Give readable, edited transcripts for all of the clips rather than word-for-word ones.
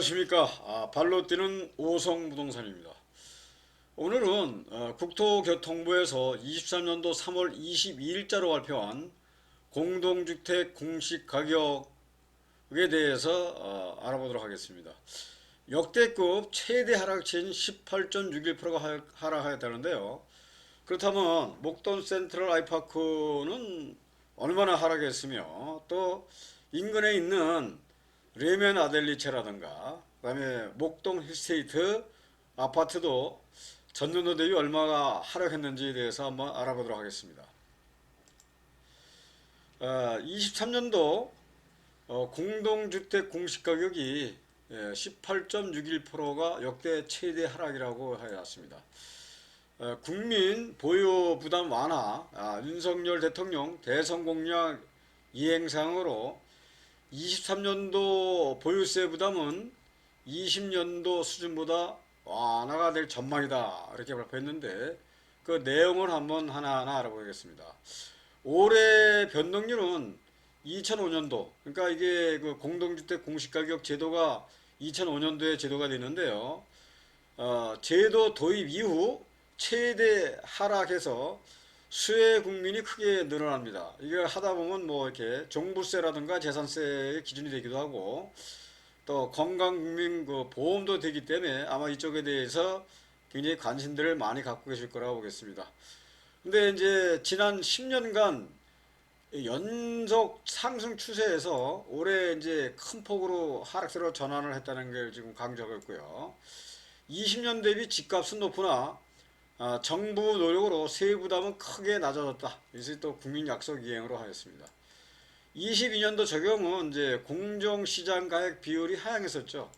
안녕하십니까. 발로 뛰는 오성부동산입니다. 오늘은 국토교통부에서 23년도 3월 22일자로 발표한 공동주택 공시가격에 대해서 알아보도록 하겠습니다. 역대급 최대 하락치인 18.61%가 하락하였다는데요. 그렇다면 목동 센트럴 아이파크는 얼마나 하락했으며, 또 인근에 있는 레멘 아델리체라든가 그다음에 목동 힐스테이트 아파트도 전년도 대비 얼마가 하락했는지에 대해서 한번 알아보도록 하겠습니다. 23년도 공동주택 공시가격이 18.61%가 역대 최대 하락이라고 하였습니다. 국민 보유 부담 완화, 윤석열 대통령 대선 공약 이행상으로 23년도 보유세 부담은 20년도 수준보다 완화가 될 전망이다, 이렇게 발표했는데 그 내용을 한번 하나하나 알아보겠습니다. 올해 변동률은 2005년도, 그러니까 이게 그 공동주택 공시가격 제도가 2005년도에 제도가 되는데요. 제도 도입 이후 최대 하락해서 수혜 국민이 크게 늘어납니다. 이게 하다 보면 뭐 이렇게 종부세라든가 재산세의 기준이 되기도 하고, 또 건강국민 그 보험도 되기 때문에 아마 이쪽에 대해서 굉장히 관심들을 많이 갖고 계실 거라고 보겠습니다. 근데 이제 지난 10년간 연속 상승 추세에서 올해 이제 큰 폭으로 하락세로 전환을 했다는 걸 지금 강조하고 있고요. 20년 대비 집값은 높으나 정부 노력으로 세부 부담은 크게 낮아졌다. 이것이 또 국민 약속 이행으로 하였습니다. 22년도 적용은 이제 공정시장 가액 비율이 하향했었죠.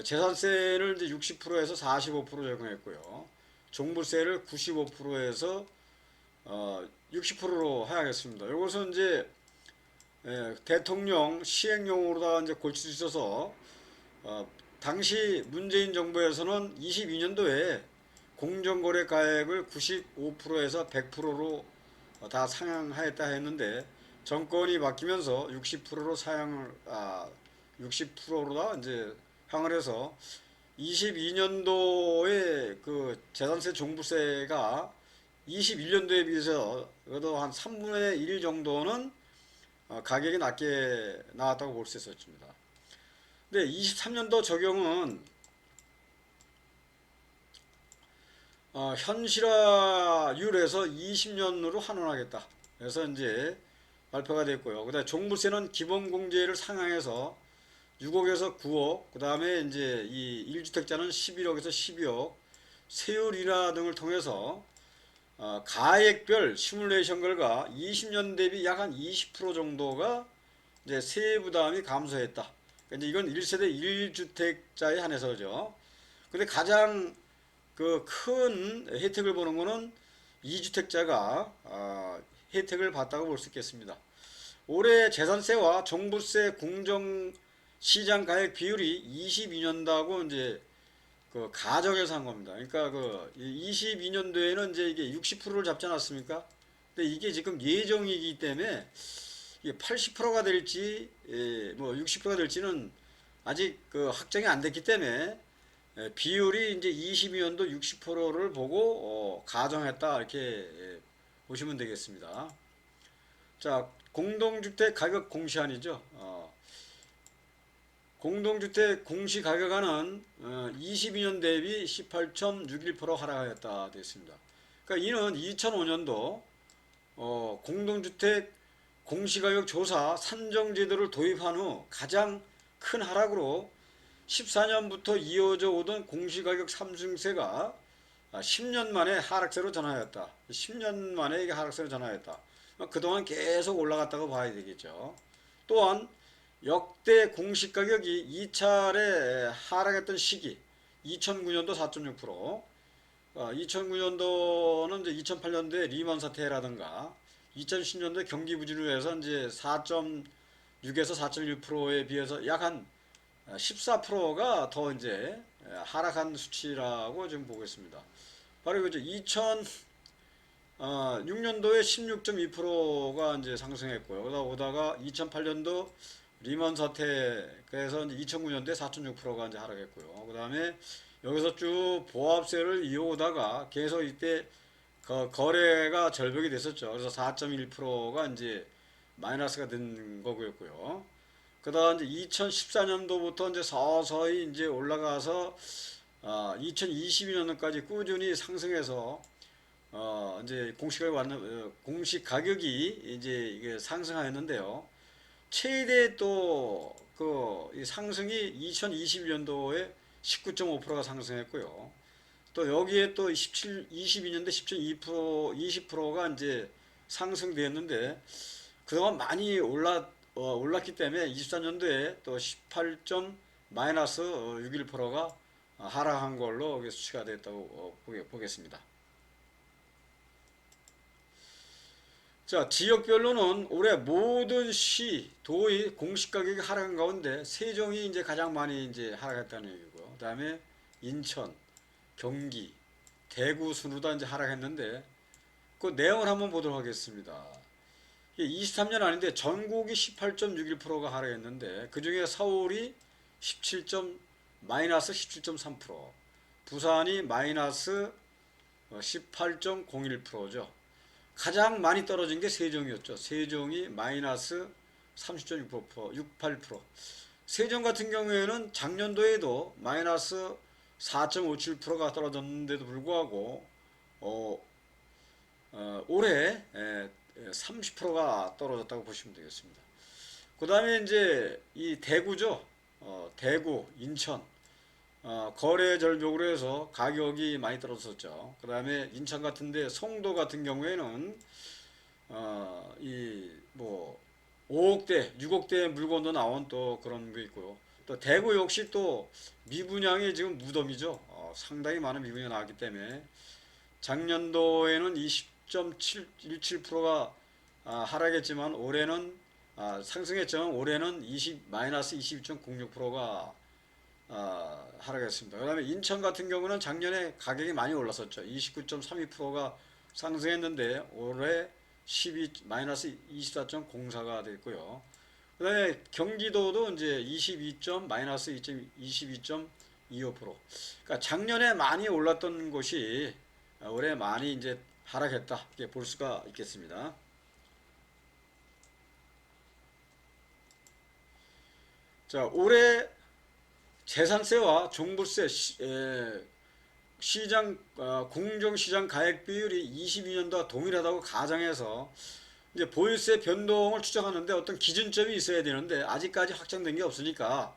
재산세를 이제 60%에서 45% 적용했고요. 종부세를 95%에서 60%로 하향했습니다. 이것은 이제 대통령 시행령으로다가 이제 고칠 수 있어서 당시 문재인 정부에서는 22년도에 공정거래 가액을 95%에서 100%로 다 상향하였다 했는데, 정권이 바뀌면서 60%로 60%로다 이제 향을 해서 22년도에 그 재산세 종부세가 21년도에 비해서 그래도 한 3분의 1 정도는 가격이 낮게 나왔다고 볼 수 있었습니다. 근데 23년도 적용은 현실화율에서 20년으로 환원하겠다. 그래서 이제 발표가 됐고요. 그다음에 종부세는 기본공제를 상향해서 6억에서 9억, 그 다음에 이제 이 1주택자는 11억에서 12억, 세율 인하 등을 통해서 가액별 시뮬레이션 결과 20년 대비 약 한 20% 정도가 이제 세부 부담이 감소했다. 그러니까 이건 1세대 1주택자에 한해서죠. 근데 가장 그 큰 혜택을 보는 거는 2주택자가 혜택을 봤다고 볼 수 있겠습니다. 올해 재산세와 종부세 공정시장 가액 비율이 22년도하고 이제 그 가정에서 한 겁니다. 그러니까 그 22년도에는 이제 이게 60%를 잡지 않았습니까? 근데 이게 지금 예정이기 때문에 이게 80%가 될지 뭐 60%가 될지는 아직 그 확정이 안 됐기 때문에 비율이 이제 22년도 60%를 보고 가정했다, 이렇게 보시면 되겠습니다. 자, 공동주택 가격 공시안이죠. 공동주택 공시가격안은 22년 대비 18.61% 하락하였다 되어 있습니다. 그러니까 이는 2005년도 공동주택 공시가격 조사 산정제도를 도입한 후 가장 큰 하락으로 14년부터 이어져 오던 공시가격 상승세가 10년 만에 하락세로 전환하였다. 10년 만에 이게 하락세로 전환하였다. 그동안 계속 올라갔다고 봐야 되겠죠. 또한 역대 공시가격이 2차례 하락했던 시기, 2009년도 4.6%, 2009년도는 이제 2008년도에 리먼 사태라든가 2010년도에 경기 부진으로 해서 이제 4.6에서 4.1%에 비해서 약 한 14%가 더 이제 하락한 수치라고 지금 보고 있습니다. 바로 이거죠. 2006년도에 16.2%가 이제 상승했고요. 그러다 오다가 2008년도 리먼 사태에서 이제 2009년도에 4.6%가 이제 하락했고요. 그 다음에 여기서 쭉 보합세를 이어오다가 계속 이때 거래가 절벽이 됐었죠. 그래서 4.1%가 이제 마이너스가 된 거고요. 그다음 이제 2014년도부터 이제 서서히 이제 올라가서 2022년까지 꾸준히 상승해서 이제 공시 가격이 이제 이게 상승하였는데요. 최대 또 그 상승이 2021년도에 19.5%가 상승했고요. 또 여기에 또 22년도 17.2% 20%가 이제 상승되었는데 그동안 많이 올랐기 때문에 24년도에 또 18. 마이너스 61%가 하락한 걸로 수치가 됐다고 보겠습니다. 자, 지역별로는 올해 모든 도의 공시 가격이 하락한 가운데 세종이 이제 가장 많이 이제 하락했다는 얘기고요. 그다음에 인천, 경기, 대구 순으로 다 이제 하락했는데 그 내용을 한번 보도록 하겠습니다. 23년 아닌데 전국이 18.61%가 하락했는데 그 중에 서울이 17. 마이너스 17.3%, 부산이 마이너스 18.01%죠. 가장 많이 떨어진 게 세종이었죠. 세종이 마이너스 30.68%, 68%. 세종 같은 경우에는 작년도에도 마이너스 4.57%가 떨어졌는데도 불구하고 올해 30%가 떨어졌다고 보시면 되겠습니다. 그 다음에 이제 이 대구죠. 대구, 인천 거래 절벽으로 해서 가격이 많이 떨어졌었죠. 그 다음에 인천 같은데 송도 같은 경우에는 이 뭐 5억대, 6억대 물건도 나온 또 그런 게 있고요. 또 대구 역시 또 미분양이 지금 무덤이죠. 상당히 많은 미분양이 나왔기 때문에 작년도에는 20.17%가 하락했지만 올해는 상승했지만 올해는 마이너스 22.06%가 하락했습니다. 그 다음에 인천 같은 경우는 작년에 가격이 많이 올랐었죠. 29.32%가 상승했는데 올해 마이너스 24.04가 됐고요. 그 다음에 경기도도 이제 마이너스 22.25%. 그러니까 작년에 많이 올랐던 곳이 올해 많이 이제 하락했다. 이렇게 볼 수가 있겠습니다. 자, 올해 재산세와 종부세 공정시장 가액 비율이 22년도와 동일하다고 가정해서 이제 보유세 변동을 추정하는데 어떤 기준점이 있어야 되는데 아직까지 확정된 게 없으니까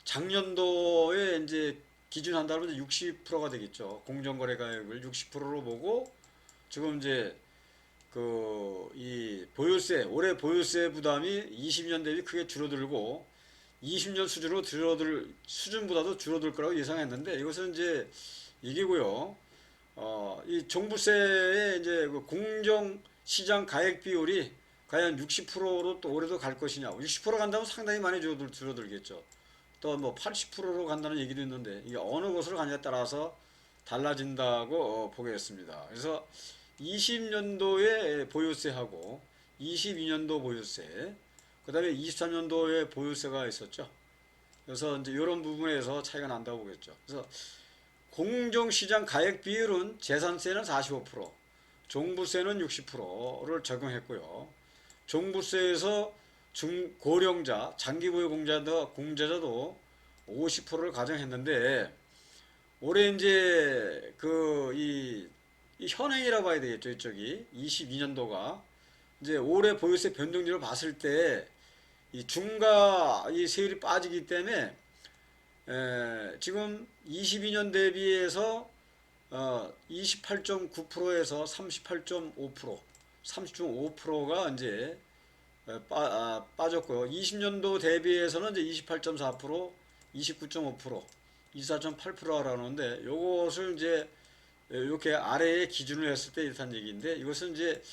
작년도에 이제 기준한다면 60%가 되겠죠. 공정거래가액을 60%로 보고 지금 이제 이 올해 보유세 부담이 20년 대비 크게 줄어들고 20년 수준보다도 줄어들 거라고 예상했는데 이것은 이제 이기고요. 이 종부세의 이제 그 공정시장 가액 비율이 과연 60%로 또 올해도 갈 것이냐. 60% 간다면 상당히 많이 줄어들겠죠. 또 뭐 80%로 간다는 얘기도 있는데 이게 어느 곳으로 가냐에 따라서 달라진다고 보겠습니다. 그래서 20년도에 보유세하고 22년도 보유세, 그 다음에 23년도에 보유세가 있었죠. 그래서 이제 이런 부분에서 차이가 난다고 보겠죠. 그래서 공정시장 가액 비율은 재산세는 45%, 종부세는 60%를 적용했고요. 종부세에서 고령자, 장기보유 공제자도 50%를 가정했는데 올해 이제 이 현행이라고 봐야 되겠죠. 이쪽이 22년도가 이제 올해 보유세 변동률을 봤을 때 이 이 세율이 빠지기 때문에 지금 22년 대비해서 28.9%에서 38.5%, 30.5%가 이제 빠졌고요. 20년도 대비해서는 이제 28.4%, 29.5%, 24.8%라는데 요것을 이제 이렇게 아래에 기준을 했을 때 이렇다는 얘기인데 이것은 이제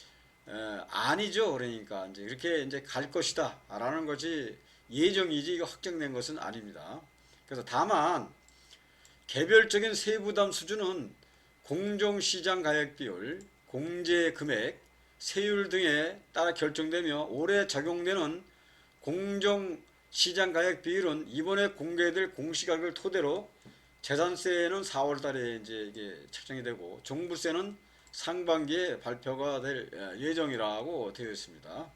아니죠. 그러니까 이제 이렇게 이제 갈 것이다 라는 것이 예정이지 이거 확정된 것은 아닙니다. 그래서 다만 개별적인 세부담 수준은 공정시장 가액 비율, 공제 금액, 세율 등에 따라 결정되며 올해 적용되는 공정시장 시장 가격 비율은 이번에 공개될 공시가격을 토대로 재산세는 4월 달에 이제 이게 책정이 되고 종부세는 상반기에 발표가 될 예정이라고 되어 있습니다.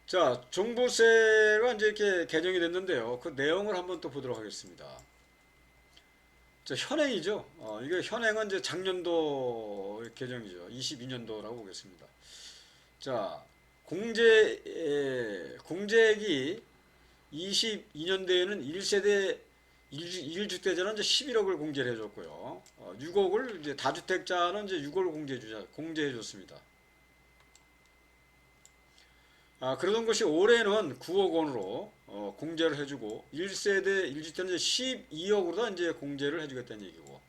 자, 종부세가 이제 이렇게 개정이 됐는데요. 그 내용을 한번 또 보도록 하겠습니다. 자, 현행이죠. 이게 현행은 이제 작년도 개정이죠. 22년도라고 보겠습니다. 자, 공제액이 22년도에는 1세대 1주택자는 이제 11억을 공제를 해줬고요. 6억을 이제 다주택자는 이제 6억을 공제해줬습니다. 그러던 것이 올해는 9억 원으로 공제를 해주고 1세대 1주택은 이제 12억으로 이제 공제를 해주겠다는 얘기고.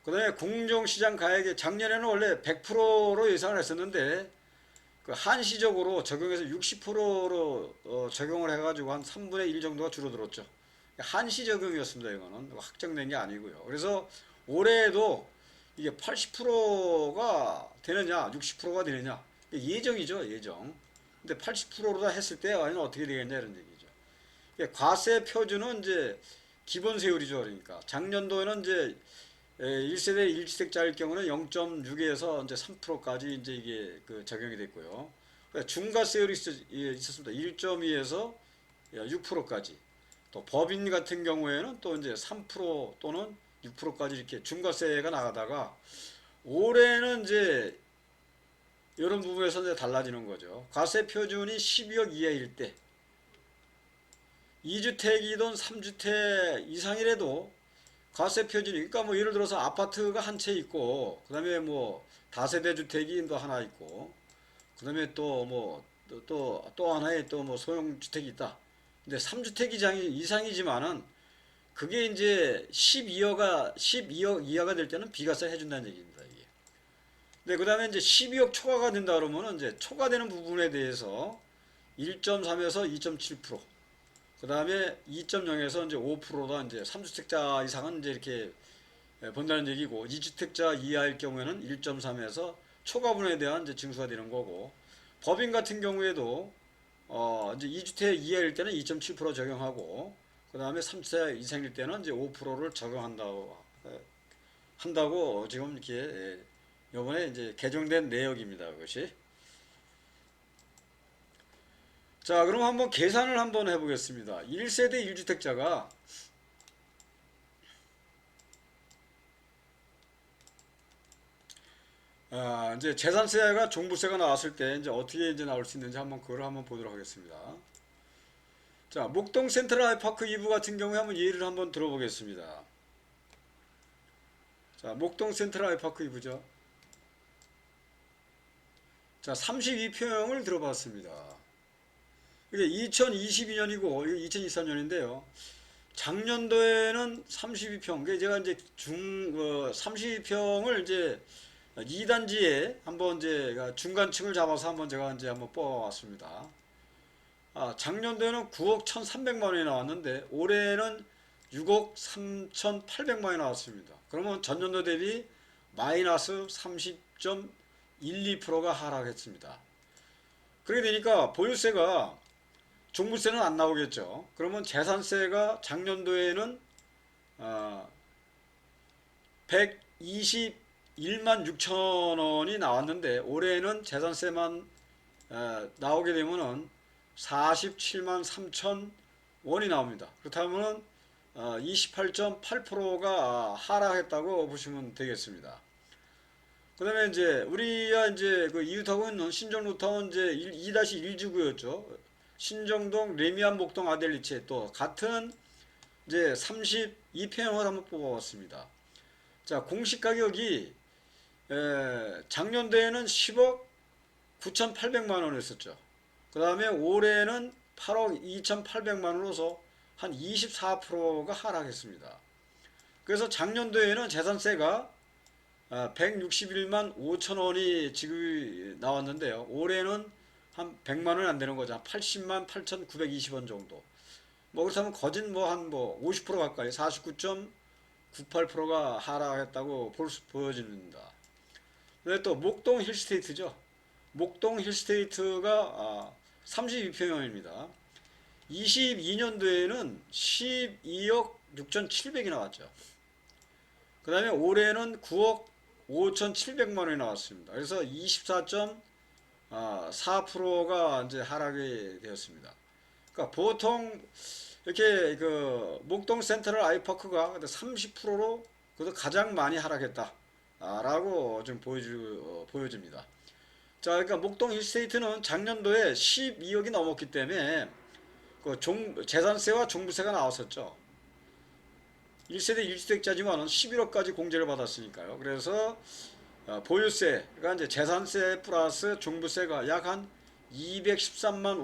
그다음에 공정시장 가액이 작년에는 원래 100%로 예상을 했었는데 그 한시적으로 적용해서 60%로 적용을 해가지고 한 3분의 1 정도가 줄어들었죠. 한시 적용이었습니다. 이거는 확정된 게 아니고요. 그래서 올해에도 이게 80%가 되느냐, 60%가 되느냐 예정이죠, 예정. 근데 80%로 다 했을 때 아니 어떻게 되겠냐 이런 얘기죠. 과세 표준은 이제 기본 세율이죠. 그러니까 작년도에는 이제 1세대 1주택자일 경우는 0.6에서 이제 3%까지 이제 이게 그 적용이 됐고요. 중과세율이 있었습니다. 1.2에서 6%까지. 또 법인 같은 경우에는 또 이제 3% 또는 6%까지 이렇게 중과세가 나가다가 올해는 이제 이런 부분에서 이제 달라지는 거죠. 과세 표준이 12억 이하일 때 2주택이든 3주택 이상이라도 과세 표준이, 그러니까 뭐 예를 들어서 아파트가 한 채 있고, 그 다음에 뭐 다세대 주택이 또 하나 있고, 그 다음에 또 뭐 또 하나의 또 뭐 소형 주택이 있다. 근데 3주택 이상이지만은 그게 이제 12억 이하가 될 때는 비과세 해준다는 얘기입니다. 이게. 네, 그 다음에 이제 12억 초과가 된다 그러면은 이제 초과되는 부분에 대해서 1.3에서 2.7%, 그 다음에 2.0에서 이제 5%다 이제 3주택자 이상은 이제 이렇게 본다는 얘기고, 2주택자 이하일 경우에는 1.3에서 초과분에 대한 이제 징수가 되는 거고, 법인 같은 경우에도 이제 2주택 이하일 때는 2.7% 적용하고, 그 다음에 3주택 이상일 때는 이제 5%를 한다고 지금 이렇게 이번에 이제 개정된 내역입니다. 그것이. 자, 그럼 한번 계산을 한번 해보겠습니다. 1세대 1주택자가 이제 재산세가 종부세가 나왔을 때 이제 어떻게 이제 나올 수 있는지 한번 그걸 한번 보도록 하겠습니다. 자, 목동 센트럴 아이파크 2부 같은 경우에 한번 예를 한번 들어보겠습니다. 자, 목동 센트럴 아이파크 2부죠. 자, 32평을 들어봤습니다. 이게 2022년이고 2023년인데요. 작년도에는 32평. 그 제가 이제 32평을 이제 2단지에 한번 이제 중간층을 잡아서 한번 제가 이제 한번 뽑아왔습니다. 작년도에는 9억 1,300만 원이 나왔는데 올해는 6억 3,800만 원이 나왔습니다. 그러면 전년도 대비 마이너스 30.12%가 하락했습니다. 그렇게 되니까 보유세가, 종부세는 안 나오겠죠. 그러면 재산세가 작년도에는 121만 6천 원이 나왔는데 올해는 재산세만 나오게 되면은 47만 3천 원이 나옵니다. 그렇다면 28.8%가 하락했다고 보시면 되겠습니다. 그 다음에 이제 우리가 이제 그 이웃하고 있는 신정 루타운 이제 2-1주구였죠. 신정동 레미안 목동 아델리체 또 같은 이제 32평을 한번 뽑아봤습니다. 자, 공시 가격이 작년도에는 10억 9,800만 원이었었죠. 그 다음에 올해는 8억 2,800만 원으로서 한 24%가 하락했습니다. 그래서 작년도에는 재산세가 161만 5천 원이 지급이 나왔는데요. 올해는 한 100만 원이 안 되는 거죠. 한 80만 8,920원 정도. 뭐 그렇다면 거진 뭐 한 뭐 50% 가까이 49.98%가 하락했다고 보여집니다. 근데 또 목동 힐스테이트죠. 목동 힐스테이트가 32평형입니다. 22년도에는 12억 6,700이 나왔죠. 그 다음에 올해는 9억 5,700만 원이 나왔습니다. 그래서 24.4%가 이제 하락이 되었습니다. 그러니까 보통 이렇게 그 목동 센트럴 아이파크가 30%로 그래도 가장 많이 하락했다라고 좀 보여집니다. 자, 그러니까 목동 힐스테이트는 작년도에 12억이 넘었기 때문에 그 재산세와 종부세가 나왔었죠. 1세대 1주택자지만은 11억까지 공제를 받았으니까요. 그래서 보유세가 이제 재산세 플러스 종부세가 약 한 213만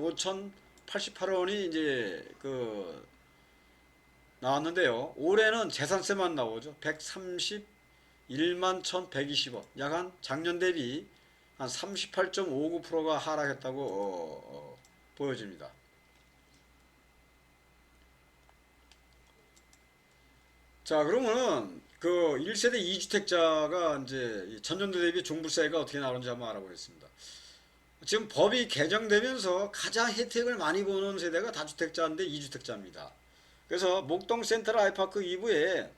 5,088원이 이제 그 나왔는데요. 올해는 재산세만 나오죠. 131만 1,120원. 약 한 작년 대비 한 38.59%가 하락했다고 보여집니다. 자, 그러면은 그 1세대 2주택자가 이제 전년도 대비 종부세가 어떻게 나오는지 한번 알아보겠습니다. 지금 법이 개정되면서 가장 혜택을 많이 보는 세대가 다주택자인데 2주택자입니다. 그래서 목동 센트럴 아이파크 2부에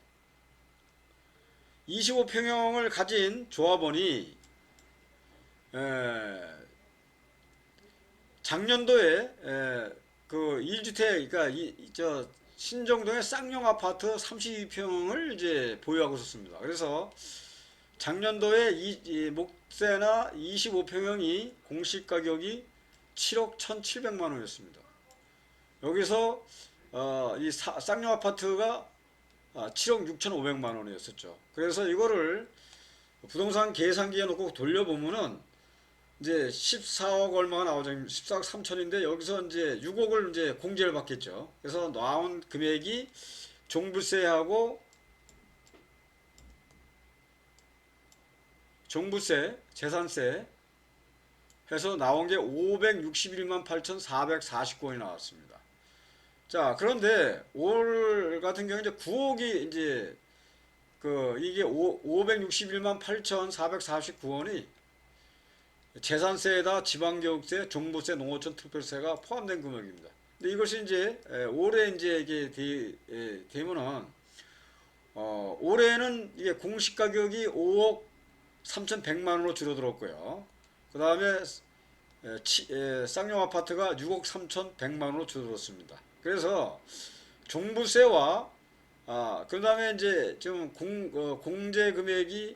25평형을 가진 조합원이 작년도에 그 1주택 그러니까 신정동의 쌍용 아파트 32평을 이제 보유하고 있었습니다. 그래서 작년도에 이 목세나 25평형이 공시 가격이 7억 1,700만 원이었습니다. 여기서 이 쌍용 아파트가 7억 6,500만 원이었었죠. 그래서 이거를 부동산 계산기에 놓고 돌려보면은 이제 14억 얼마가 나오죠. 14억 3천인데 여기서 이제 6억을 이제 공제를 받겠죠. 그래서 나온 금액이 종부세하고 종부세, 재산세 해서 나온 게 561만 8,449원이 나왔습니다. 자, 그런데 올 같은 경우 이제 9억이 이제 이게 561만 8,449원이 재산세에다 지방교육세, 종부세, 농어촌 특별세가 포함된 금액입니다. 근데 이것이 이제 올해 이제 이게 되면은 올해는 이게 공시 가격이 5억 3,100만 원으로 줄어들었고요. 그 다음에 쌍용 아파트가 6억 3,100만 원으로 줄어들었습니다. 그래서 종부세와 그 다음에 이제 지금 공제 금액이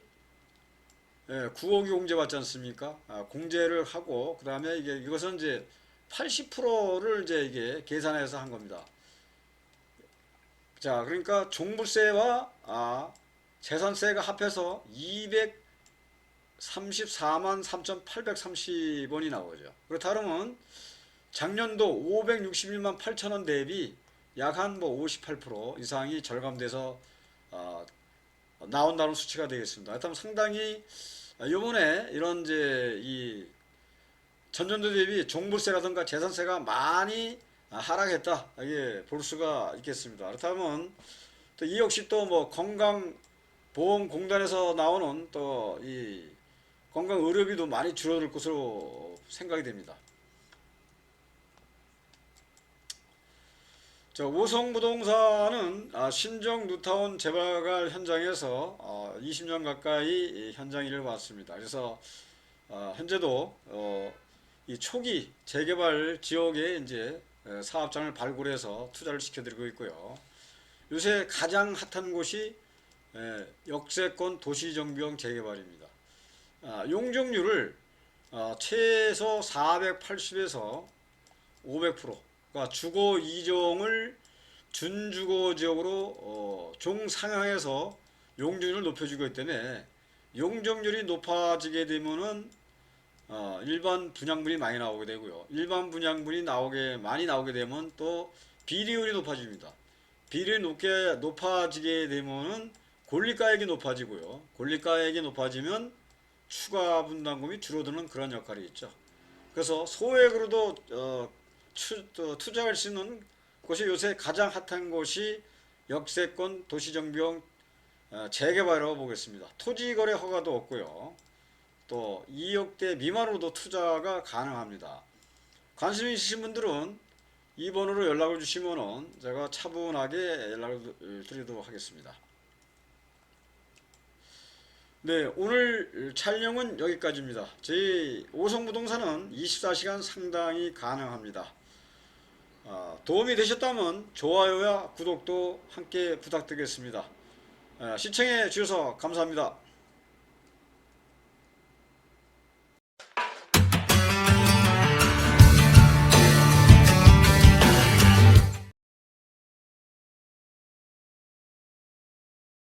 9억이 공제받지 않습니까? 공제를 하고 그 다음에 이것은 이제 80%를 이제 이게 계산해서 한 겁니다. 자, 그러니까 종부세와 재산세가 합해서 234만 3,830원이 나오죠. 그렇다면 작년도 561만 8천원 대비 약 한 뭐 58% 이상이 절감돼서 나온다는 수치가 되겠습니다. 그렇다면 상당히 요번에 이런 이제 이 전년도 대비 종부세라든가 재산세가 많이 하락했다. 이게 볼 수가 있겠습니다. 그렇다면 또 이 역시 또 뭐 건강보험공단에서 나오는 또 이 건강 의료비도 많이 줄어들 것으로 생각이 됩니다. 자, 오성부동산은 신정 뉴타운 재개발 현장에서 20년 가까이 현장 일을 봤습니다. 그래서 현재도 이 초기 재개발 지역에 이제 사업장을 발굴해서 투자를 시켜드리고 있고요. 요새 가장 핫한 곳이 역세권 도시정비형 재개발입니다. 용적률을 최소 480에서 500%, 그러니까 주거 2종을 준주거 지역으로 종상향해서 용적률을 높여주고 있기 때문에 용적률이 높아지게 되면은 일반 분양분이 많이 나오게 되고요. 일반 분양분이 많이 나오게 되면 또 비리율이 높아집니다. 비리율이 높아지게 되면은 권리가액이 높아지고요. 권리가액이 높아지면 추가 분담금이 줄어드는 그런 역할이 있죠. 그래서 소액으로도 투자할 수 있는 곳이 요새 가장 핫한 곳이 역세권 도시정비형 재개발이라고 보겠습니다. 토지거래 허가도 없고요. 또 2억대 미만으로도 투자가 가능합니다. 관심 있으신 분들은 이 번호로 연락을 주시면은 제가 차분하게 연락을 드리도록 하겠습니다. 네, 오늘 촬영은 여기까지입니다. 저희 오성부동산은 24시간 상담이 가능합니다. 도움이 되셨다면 좋아요와 구독도 함께 부탁드리겠습니다. 시청해 주셔서 감사합니다.